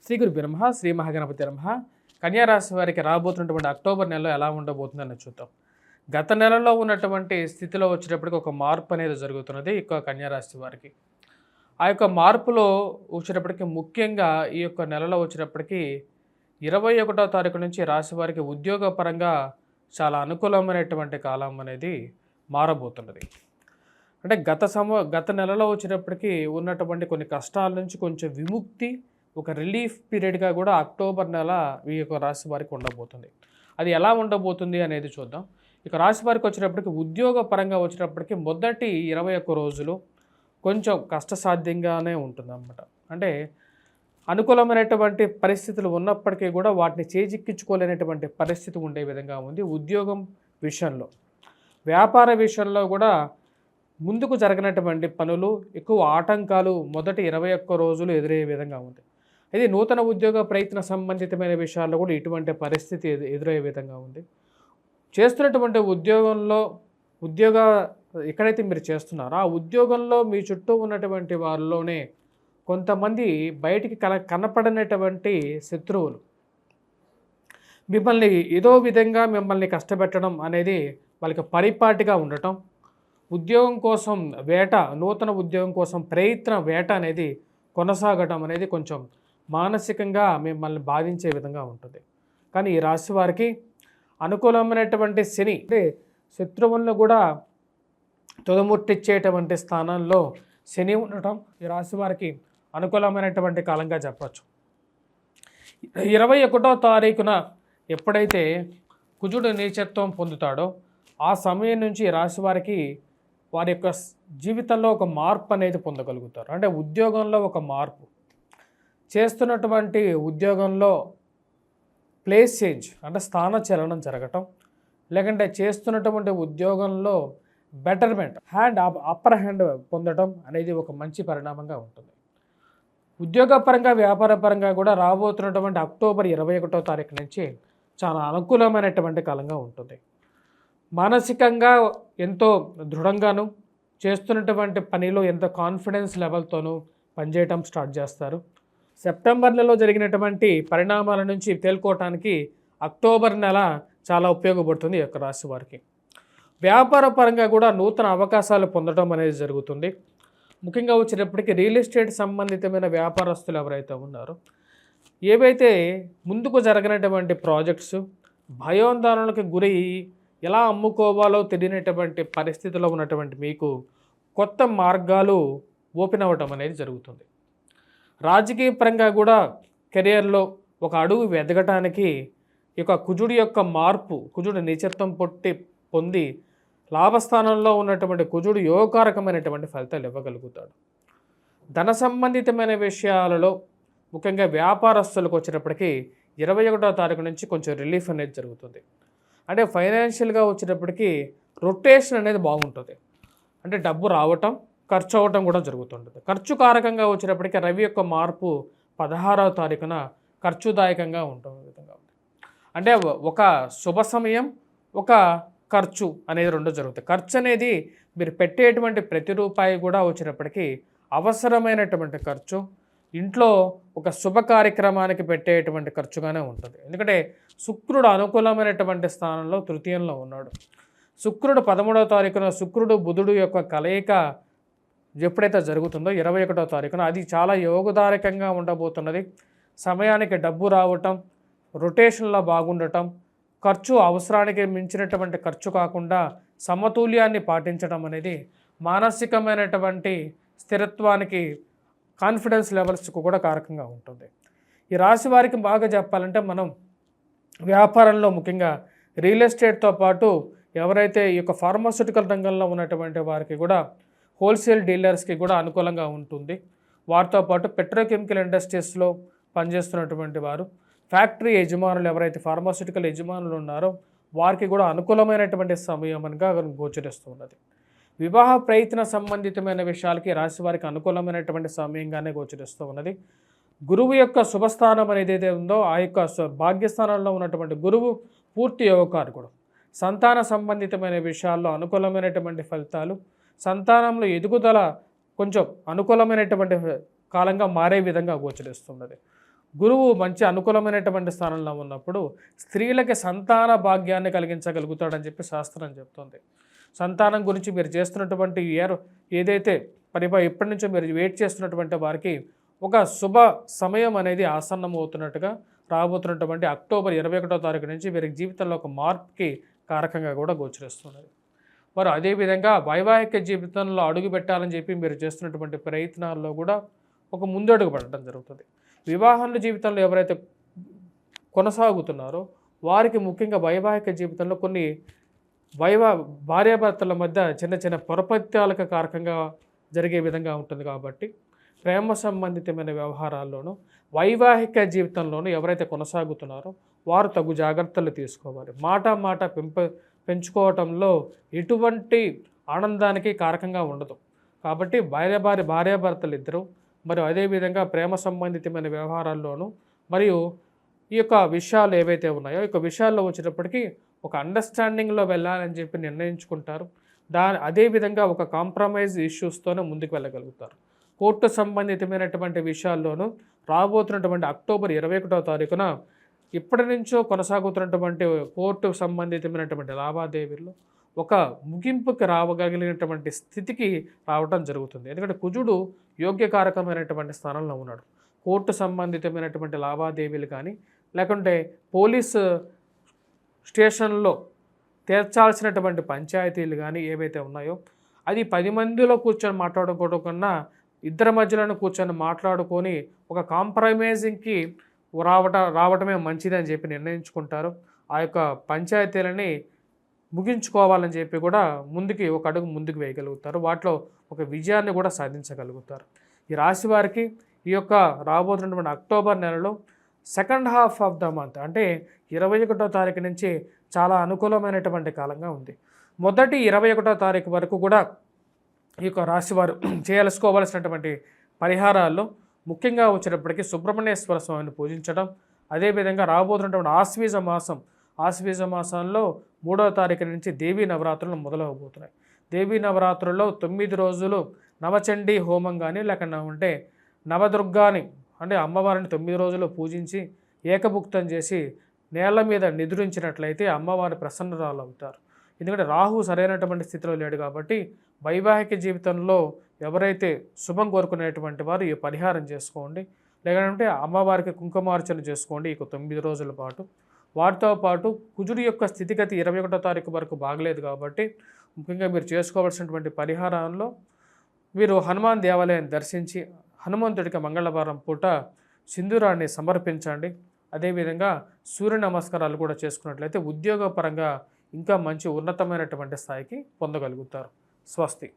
శ్రీ గురు బ్రహ్మ శ్రీ మహాగణపతి బ్రహ్మ కన్యా రాశి వారికి రాబోతున్నటువంటి అక్టోబర్ నెలలో ఎలా ఉండబోతుందని చూద్దాం. గత నెలలో ఉన్నటువంటి స్థితిలో వచ్చేటప్పటికి ఒక మార్పు అనేది జరుగుతున్నది ఇక కన్యా రాశి వారికి. ఆ యొక్క మార్పులో వచ్చేటప్పటికి ముఖ్యంగా ఈ యొక్క నెలలో వచ్చేటప్పటికి 21వ తారీఖు నుంచి రాశి వారికి ఉద్యోగపరంగా చాలా అనుకూలమైనటువంటి కాలం అనేది మారబోతున్నది. అంటే గత నెలలో వచ్చేటప్పటికి ఉన్నటువంటి కొన్ని కష్టాల నుంచి కొంచెం విముక్తి, ఒక రిలీఫ్ పీరియడ్గా కూడా అక్టోబర్ నెల ఈ యొక్క రాశి వారికి ఉండబోతుంది. అది ఎలా ఉండబోతుంది అనేది చూద్దాం. ఇక రాశి వారికి వచ్చేటప్పటికి ఉద్యోగ పరంగా వచ్చేటప్పటికి మొదటి 21 రోజులు కొంచెం కష్టసాధ్యంగానే ఉంటుందన్నమాట. అంటే అనుకూలమైనటువంటి పరిస్థితులు ఉన్నప్పటికీ కూడా వాటిని చేజిక్కించుకోలేనటువంటి పరిస్థితి ఉండే విధంగా ఉంది. ఉద్యోగం విషయంలో, వ్యాపార విషయంలో కూడా ముందుకు జరగనటువంటి పనులు, ఎక్కువ ఆటంకాలు మొదటి 21 రోజులు ఎదురయ్యే విధంగా ఉంది. ఇది నూతన ఉద్యోగ ప్రయత్న సంబంధితమైన విషయాల్లో కూడా ఇటువంటి పరిస్థితి ఎదురయ్యే విధంగా ఉంది. చేస్తున్నటువంటి ఉద్యోగ ఎక్కడైతే మీరు చేస్తున్నారో ఆ ఉద్యోగంలో మీ చుట్టూ ఉన్నటువంటి వారిలోనే కొంతమంది బయటికి కనపడనటువంటి శత్రువులు మిమ్మల్ని ఏదో విధంగా కష్టపెట్టడం అనేది వాళ్ళకి పరిపాటిగా ఉండటం, ఉద్యోగం కోసం వేట, నూతన ఉద్యోగం కోసం వేట అనేది కొనసాగటం అనేది కొంచెం మానసికంగా మిమ్మల్ని బాధించే విధంగా ఉంటుంది. కానీ ఈ రాశి వారికి అనుకూలమైనటువంటి శని అంటే శత్రువులను కూడా తుదముట్టిచ్చేటువంటి స్థానంలో శని ఉండటం ఈ రాశి వారికి అనుకూలమైనటువంటి కాలంగా చెప్పచ్చు. 21వ తారీఖున ఎప్పుడైతే కుజుడు నీచత్వం పొందుతాడో ఆ సమయం నుంచి రాశి వారికి వారి యొక్క జీవితంలో ఒక మార్పు అనేది పొందగలుగుతారు. అంటే ఉద్యోగంలో ఒక మార్పు, చేస్తున్నటువంటి ఉద్యోగంలో ప్లేస్ చేంజ్ అంటే స్థానచలనం జరగటం, లేకంటే చేస్తున్నటువంటి ఉద్యోగంలో బెటర్మెంట్, అప్పర్ హ్యాండ్ పొందడం అనేది ఒక మంచి పరిణామంగా ఉంటుంది. ఉద్యోగపరంగా, వ్యాపారపరంగా కూడా రాబోతున్నటువంటి అక్టోబర్ 21వ తారీఖు నుంచి చాలా అనుకూలమైనటువంటి కాలంగా ఉంటుంది. మానసికంగా ఎంతో దృఢంగాను, చేస్తున్నటువంటి పనిలో ఎంతో కాన్ఫిడెన్స్ లెవెల్తోనూ పనిచేయటం స్టార్ట్ చేస్తారు. సెప్టెంబర్ నెలలో జరిగినటువంటి పరిణామాల నుంచి తేలుకోవటానికి అక్టోబర్ నెల చాలా ఉపయోగపడుతుంది ఈ యొక్క రాశి వారికి. వ్యాపార పరంగా కూడా నూతన అవకాశాలు పొందడం అనేది జరుగుతుంది. ముఖ్యంగా వచ్చేటప్పటికి రియల్ ఎస్టేట్ సంబంధితమైన వ్యాపారస్తులు ఎవరైతే ఉన్నారో, ఏవైతే ముందుకు జరగనటువంటి ప్రాజెక్ట్స్ భయోందోళనకు గురి ఎలా అమ్ముకోవాలో తెలియనటువంటి పరిస్థితిలో ఉన్నటువంటి మీకు కొత్త మార్గాలు ఓపెన్ అవ్వటం అనేది జరుగుతుంది. రాజకీయ పరంగా కూడా కెరియర్లో ఒక అడుగు ఎదగటానికి ఈ యొక్క కుజుడి యొక్క మార్పు, కుజుడు నీచత్వం పొంది లాభస్థానంలో ఉన్నటువంటి కుజుడు యోగకారకమైనటువంటి ఫలితాలు ఇవ్వగలుగుతాడు. ధన సంబంధితమైన విషయాలలో ముఖ్యంగా వ్యాపారస్తులకు వచ్చేటప్పటికి 21వ తారీఖు నుంచి కొంచెం రిలీఫ్ అనేది జరుగుతుంది. అంటే ఫైనాన్షియల్గా వచ్చేటప్పటికి రొటేషన్ అనేది బాగుంటుంది. అంటే డబ్బు రావటం, ఖర్చు అవ్వటం కూడా జరుగుతుంటుంది. ఖర్చు కారకంగా వచ్చేటప్పటికి రవి యొక్క మార్పు 16వ తారీఖున ఖర్చుదాయకంగా ఉంటుంది విధంగా ఉంది. అంటే ఒక శుభ సమయం, ఒక ఖర్చు అనేది రెండు జరుగుతాయి. ఖర్చు అనేది మీరు పెట్టేటువంటి ప్రతి రూపాయి కూడా వచ్చేటప్పటికి అవసరమైనటువంటి ఖర్చు, ఇంట్లో ఒక శుభ కార్యక్రమానికి పెట్టేటువంటి ఖర్చుగానే ఉంటుంది. ఎందుకంటే శుక్రుడు అనుకూలమైనటువంటి స్థానంలో తృతీయంలో ఉన్నాడు. శుక్రుడు 13వ తారీఖున శుక్రుడు బుధుడు యొక్క కలయిక ఎప్పుడైతే జరుగుతుందో 21వ తారీఖున అది చాలా యోగదాయకంగా ఉండబోతున్నది. సమయానికి డబ్బు రావటం, రొటేషన్లో బాగుండటం, ఖర్చు అవసరానికి మించినటువంటి ఖర్చు కాకుండా సమతుల్యాన్ని పాటించడం అనేది మానసికమైనటువంటి స్థిరత్వానికి, కాన్ఫిడెన్స్ లెవెల్స్కు కూడా కారకంగా ఉంటుంది. ఈ రాశి వారికి బాగా చెప్పాలంటే మనం వ్యాపారంలో ముఖ్యంగా రియల్ ఎస్టేట్తో పాటు ఎవరైతే ఈ యొక్క ఫార్మాస్యూటికల్ రంగంలో ఉన్నటువంటి వారికి కూడా, హోల్సేల్ డీలర్స్కి కూడా అనుకూలంగా ఉంటుంది. వారితో పాటు పెట్రోకెమికల్ ఇండస్ట్రీస్లో పనిచేస్తున్నటువంటి వారు, ఫ్యాక్టరీ యజమానులు ఎవరైతే ఫార్మాస్యూటికల్ యజమానులు ఉన్నారో వారికి కూడా అనుకూలమైనటువంటి సమయంగా గోచరిస్తూ ఉన్నది. వివాహ ప్రయత్న సంబంధితమైన విషయాలకి రాశి వారికి అనుకూలమైనటువంటి సమయంగానే గోచరిస్తూ ఉన్నది. గురువు యొక్క శుభస్థానం అనేది ఏదైతే ఉందో ఆ యొక్క భాగ్యస్థానంలో ఉన్నటువంటి గురువు పూర్తి యోగకారకుడు. సంతాన సంబంధితమైన విషయాల్లో అనుకూలమైనటువంటి ఫలితాలు, సంతానంలో ఎదుగుదల కొంచెం అనుకూలమైనటువంటి కాలంగా మారే విధంగా గోచరిస్తున్నది. గురువు మంచి అనుకూలమైనటువంటి స్థానంలో ఉన్నప్పుడు స్త్రీలకి సంతాన భాగ్యాన్ని కలిగించగలుగుతాడని చెప్పి శాస్త్రం చెప్తుంది. సంతానం గురించి మీరు చేస్తున్నటువంటి ఏదైతే ఇప్పటి నుంచో మీరు వెయిట్ చేస్తున్నటువంటి వారికి ఒక శుభ సమయం అనేది ఆసన్నం అవుతున్నట్టుగా రాబోతున్నటువంటి అక్టోబర్ 21వ తారీఖు నుంచి వీరి జీవితంలో ఒక మార్పుకి కారకంగా కూడా గోచరిస్తున్నది. మరి అదేవిధంగా వైవాహిక జీవితంలో అడుగు పెట్టాలని చెప్పి మీరు చేస్తున్నటువంటి ప్రయత్నాల్లో కూడా ఒక ముందడుగు పడటం జరుగుతుంది. వివాహాల జీవితంలో ఎవరైతే కొనసాగుతున్నారో వారికి ముఖ్యంగా వైవాహిక జీవితంలో కొన్ని భార్యాభర్తల మధ్య చిన్న చిన్న పొరపత్యాలకు కారకంగా జరిగే విధంగా ఉంటుంది. కాబట్టి ప్రేమ సంబంధితమైన వ్యవహారాల్లోనూ వైవాహిక జీవితంలోనూ ఎవరైతే కొనసాగుతున్నారో వారు తగు జాగ్రత్తలు తీసుకోవాలి. మాట పెంచుకోవటంలో ఎటువంటి ఆనందానికి కారకంగా ఉండదు. కాబట్టి భార్యాభర్తలు ఇద్దరు మరియు అదేవిధంగా ప్రేమ సంబంధితమైన వ్యవహారాల్లోనూ మరియు ఈ యొక్క విషయాలు ఏవైతే ఉన్నాయో ఈ విషయాల్లో వచ్చేటప్పటికీ ఒక అండర్స్టాండింగ్లో వెళ్ళాలని చెప్పి నిర్ణయించుకుంటారు. అదేవిధంగా ఒక కాంప్రమైజ్ ఇష్యూస్తోనే ముందుకు వెళ్ళగలుగుతారు. కోర్టు సంబంధితమైనటువంటి విషయాల్లోనూ రాబోతున్నటువంటి అక్టోబర్ 21వ తారీఖున ఇప్పటి నుంచో కొనసాగుతున్నటువంటి కోర్టు సంబంధితమైనటువంటి లావాదేవీల్లో ఒక ముగింపుకి రావగలిగినటువంటి స్థితికి రావటం జరుగుతుంది. ఎందుకంటే కుజుడు యోగ్యకారకమైనటువంటి స్థానంలో ఉన్నాడు. కోర్టు సంబంధితమైనటువంటి లావాదేవీలు కానీ లేకుంటే పోలీసు స్టేషన్లో తీర్చాల్సినటువంటి పంచాయతీలు కానీ ఏవైతే ఉన్నాయో అది 10 మందిలో కూర్చొని మాట్లాడుకోవడం కన్నా ఇద్దరి మధ్యలో కూర్చొని మాట్లాడుకొని ఒక కాంప్రమైజింగ్కి రావటమే మంచిదని చెప్పి నిర్ణయించుకుంటారు. ఆ యొక్క పంచాయతీలని ముగించుకోవాలని చెప్పి కూడా ఒక అడుగు ముందుకు వేయగలుగుతారు. వాటిలో ఒక విజయాన్ని కూడా సాధించగలుగుతారు. ఈ రాశి వారికి ఈ యొక్క రాబోతున్నటువంటి అక్టోబర్ నెలలో second half of the month అంటే 21వ తారీఖు నుంచి చాలా అనుకూలమైనటువంటి కాలంగా ఉంది. మొదటి 21వ తారీఖు వరకు కూడా ఈ యొక్క రాశివారు చేసుకోవలసినటువంటి పరిహారాల్లో ముఖ్యంగా వచ్చేటప్పటికీ సుబ్రహ్మణ్యేశ్వర స్వామిని పూజించడం, అదేవిధంగా రాబోతున్నటువంటి ఆశ్వీజ మాసంలో 3వ తారీఖు నుంచి దేవీ నవరాత్రులు మొదలవబోతున్నాయి. దేవీ నవరాత్రుల్లో 9 రోజులు నవచండీ హోమం కానీ లేకుండా నవదుర్గాని అంటే అమ్మవారిని 9 రోజులు పూజించి ఏకభుక్తం చేసి నేల మీద నిద్రించినట్లయితే అమ్మవారి ప్రసన్నరాలు అవుతారు. ఎందుకంటే రాహు సరైనటువంటి స్థితిలో లేడు. కాబట్టి వైవాహిక జీవితంలో ఎవరైతే శుభం కోరుకునేటువంటి వారు ఈ పరిహారం చేసుకోండి. లేదంటే అమ్మవారికి కుంకుమార్చన చేసుకోండి ఈ 9 రోజుల పాటు. వాటితో పాటు కుజుడి యొక్క స్థితిగతి 21వ తారీఖు వరకు బాగలేదు. కాబట్టి ముఖ్యంగా మీరు చేసుకోవాల్సినటువంటి పరిహారంలో మీరు హనుమాన్ దేవాలయాన్ని దర్శించి హనుమంతుడికి మంగళవారం పూట సింధూరాన్ని సమర్పించండి. అదేవిధంగా సూర్య నమస్కారాలు కూడా చేసుకున్నట్లయితే ఉద్యోగపరంగా ఇంకా మంచి ఉన్నతమైనటువంటి స్థాయికి పొందగలుగుతారు. స్వస్తి.